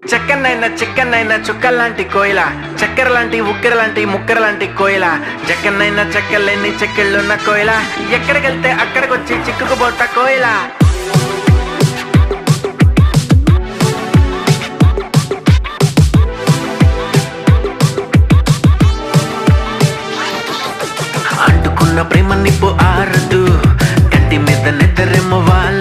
చెక్కనైనా చిక్కనైనా చుక్కల్లాంటి కోయిల, చక్కెర లాంటి ఉక్కెర లాంటి ముక్కెర లాంటి కోయిల, జక్కనైనా చెక్కలేని చెక్కిళ్ళున్న కోయిల, ఎక్కడికెళ్తే అక్కడికొచ్చి చిక్కుకుపోత కోయిల. అంటుకున్న ప్రేమ నిప్పు ఆరదు, కంటి మీద నిద్రెమ్మ వాళ్ళ